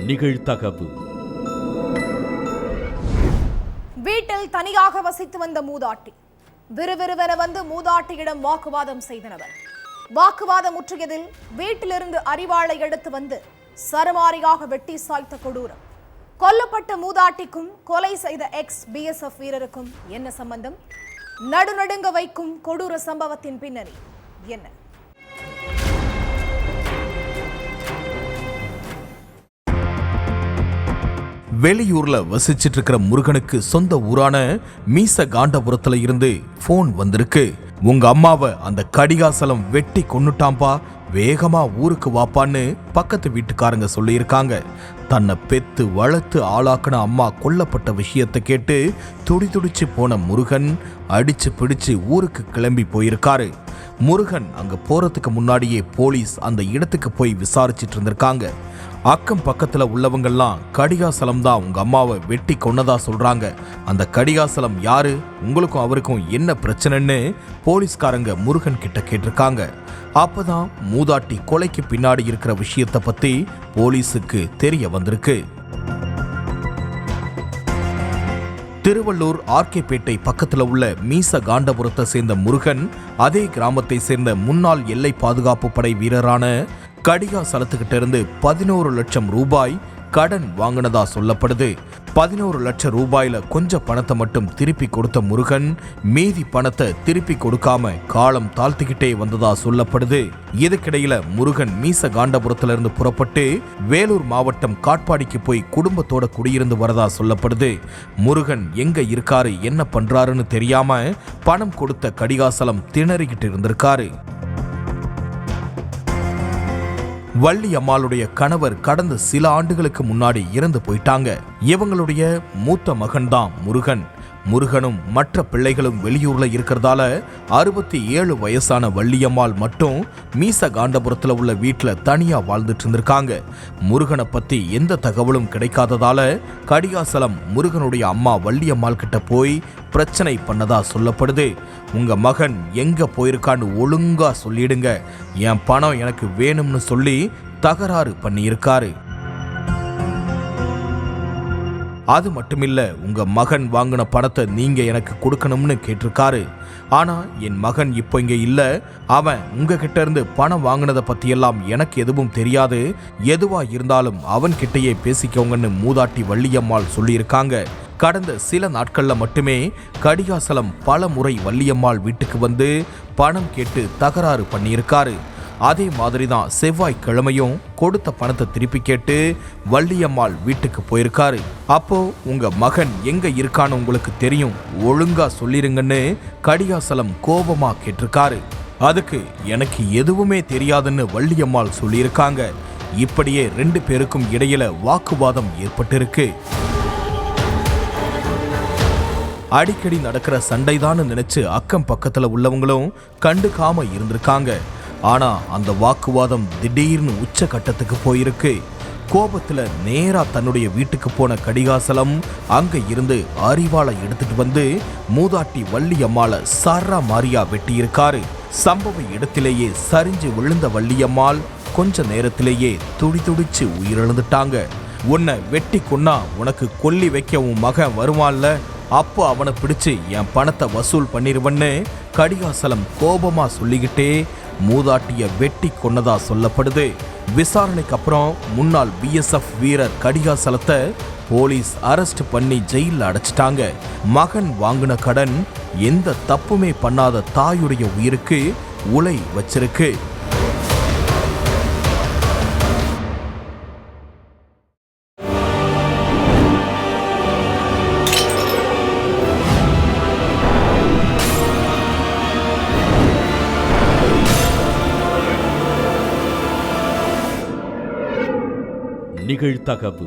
நிகழ்தகவு. வீட்டில் தனியாக வசித்து வந்த மூதாட்டி விறுவிறுவென வந்து மூதாட்டியிடம் வாக்குவாதம் செய்தனர். வாக்குவாதம் முற்றியதில் வீட்டிலிருந்து அரிவாளை எடுத்து வந்து சரமாரியாக வெட்டி சாய்த்த கொடூரம். கொல்லப்பட்ட மூதாட்டிக்கும் கொலை செய்த எக்ஸ்-பிஎஸ்எஃப் வீரருக்கும் என்ன சம்பந்தம்? நடுநடுங்க வைக்கும் கொடூர சம்பவத்தின் பின்னணி என்ன? வெளியூர்ல வசிச்சிட்டு இருக்கிற முருகனுக்கு சொந்த ஊரான மீச காண்டபுரத்துல இருந்து போன் வந்திருக்கு. உங்க அம்மாவை அந்த கடிகாசலம் வெட்டி கொன்னுட்டாம்பா, வேகமா ஊருக்கு வாப்பான்னு பக்கத்து வீட்டுக்காரங்க சொல்லியிருக்காங்க. தன்னை பெத்து வளர்த்து ஆளாக்குன அம்மா கொல்லப்பட்ட விஷயத்தை கேட்டு துடிதுடிச்சு போன முருகன் அடிச்சு பிடிச்சு ஊருக்கு கிளம்பி போயிருக்காரு. முருகன் அங்க போறதுக்கு முன்னாடியே போலீஸ் அந்த இடத்துக்கு போய் விசாரிச்சிட்டு இருந்திருக்காங்க. அக்கம் பக்கத்துல உள்ளவங்கெல்லாம் கடிகாசலம் தான் உங்க அம்மாவை வெட்டி கொன்னதா சொல்றாங்க. அந்த கடிகாசலம் யாரு, உங்களுக்கும் அவருக்கும் என்ன பிரச்சனைன்னு போலீஸ்காரங்க முருகன் கிட்ட கேட்டிருக்காங்க. அப்பதான் மூதாட்டி கொலைக்கு பின்னாடி இருக்கிற விஷயத்தை பத்தி போலீஸுக்கு தெரிய வந்திருக்கு. திருவள்ளூர் ஆர்கேபேட்டை பக்கத்துல உள்ள மீச காண்டபுரத்தை சேர்ந்த முருகன் அதே கிராமத்தை சேர்ந்த முன்னாள் எல்லை பாதுகாப்பு படை வீரரான கடிகாசலத்துக்கிட்ட இருந்து 11 லட்சம் ரூபாய் கடன் வாங்கினதா சொல்லப்படுது. 11 லட்சம் ரூபாயில கொஞ்சம் பணத்தை மட்டும் திருப்பி கொடுத்த முருகன் மீதி பணத்தை திருப்பி கொடுக்காம காலம் தாழ்த்திக்கிட்டே வந்ததா சொல்லப்படுது. இதுக்கிடையில முருகன் மீச காண்டபுரத்துல இருந்து புறப்பட்டு வேலூர் மாவட்டம் காட்பாடிக்கு போய் குடும்பத்தோட குடியிருந்து வரதா சொல்லப்படுது. முருகன் எங்க இருக்காரு, என்ன பண்றாருன்னு தெரியாம பணம் கொடுத்த கடிகாசலம் திணறிக்கிட்டு இருந்திருக்காரு. வள்ளி அம்மாளுடைய கணவர் கடந்த சில ஆண்டுகளுக்கு முன்னாடி இறந்து போயிட்டாங்க. இவங்களுடைய மூத்த மகன் தான் முருகன். முருகனும் மற்ற பிள்ளைகளும் வெளியூர்ல இருக்கிறதால 67 வயசான வள்ளியம்மாள் மட்டும் மீச காண்டபுரத்துல உள்ள வீட்டுல தனியா வாழ்ந்துட்டு இருந்திருக்காங்க. முருகனை பத்தி எந்த தகவலும் கிடைக்காததால கடிகாசலம் முருகனுடைய அம்மா வள்ளியம்மாள் கிட்ட போய் பிரச்சனை பண்ணதா சொல்லப்படுது. உங்க மகன் எங்க போயிருக்கான்னு ஒழுங்கா சொல்லிடுங்க, என் பணம் எனக்கு வேணும்னு சொல்லி தகராறு பண்ணியிருக்காரு. அது மட்டுமில்ல, உங்க மகன் வாங்கின பணத்தை நீங்க எனக்கு கொடுக்கணும்னு கேட்டிருக்காரு. ஆனா என் மகன் இப்போ இங்க இல்ல, அவன் உங்ககிட்ட இருந்து பணம் வாங்கினதை பத்தியெல்லாம் எனக்கு எதுவும் தெரியாது, எதுவா இருந்தாலும் அவன் கிட்டையே பேசிக்கோங்கன்னு மூதாட்டி வள்ளியம்மாள் சொல்லியிருக்காங்க. கடந்த சில நாட்கள்ல மட்டுமே கடிகாசலம் பல முறை வள்ளியம்மாள் வீட்டுக்கு வந்து பணம் கேட்டு தகராறு பண்ணியிருக்காரு. அதே மாதிரிதான் செவ்வாய்க்கிழமையும் கொடுத்த பணத்தை திருப்பி கேட்டு வள்ளியம்மாள் வீட்டுக்கு போயிருக்காரு. அப்போ உங்க மகன் எங்க இருக்கான்னு உங்களுக்கு தெரியும், ஒழுங்கா சொல்லிருங்கன்னு கடிகாசலம் கோபமா கேட்டிருக்காரு. அதுக்கு எனக்கு எதுவுமே தெரியாதுன்னு வள்ளியம்மாள் சொல்லியிருக்காங்க. இப்படியே 2 பேருக்கும் இடையில வாக்குவாதம் ஏற்பட்டிருக்கு. அடிக்கடி நடக்கிற சண்டைதான்னு நினைச்சு அக்கம் பக்கத்துல உள்ளவங்களும் கண்டுக்காம இருந்திருக்காங்க. ஆனா அந்த வாக்குவாதம் திடீர்னு உச்ச கட்டத்துக்கு போயிருக்கு. கோபத்துல நேரா தன்னுடைய வீட்டுக்கு போன கடிகாசலம் அங்க இருந்து அரிவாளை எடுத்துட்டு வந்து மூதாட்டி வள்ளியம்மாளை சர்ரா மாரியா வெட்டியிருக்காரு. சம்பவ இடத்திலேயே சரிஞ்சு விழுந்த வள்ளியம்மாள் கொஞ்ச நேரத்திலேயே துடிதுடிச்சு உயிரிழந்துட்டாங்க. உன்னை வெட்டி கொன்னா உனக்கு கொல்லி வைக்க உன் மகன் வருவான்ல, அப்போ அவனை பிடிச்சு என் பணத்தை வசூல் பண்ணிருவன்னு கடிகாசலம் கோபமா சொல்லிக்கிட்டே மூதாட்டிய வெட்டி கொன்னதா சொல்லப்படுது. விசாரணைக்கு அப்புறம் முன்னாள் பிஎஸ்எஃப் வீரர் கடிகாசலத்தை போலீஸ் அரெஸ்ட் பண்ணி ஜெயில அடைச்சிட்டாங்க. மகன் வாங்கின கடன் எந்த தப்புமே பண்ணாத தாயுடைய உயிருக்கு உலை வச்சிருக்கு. நிகழ்தகவு.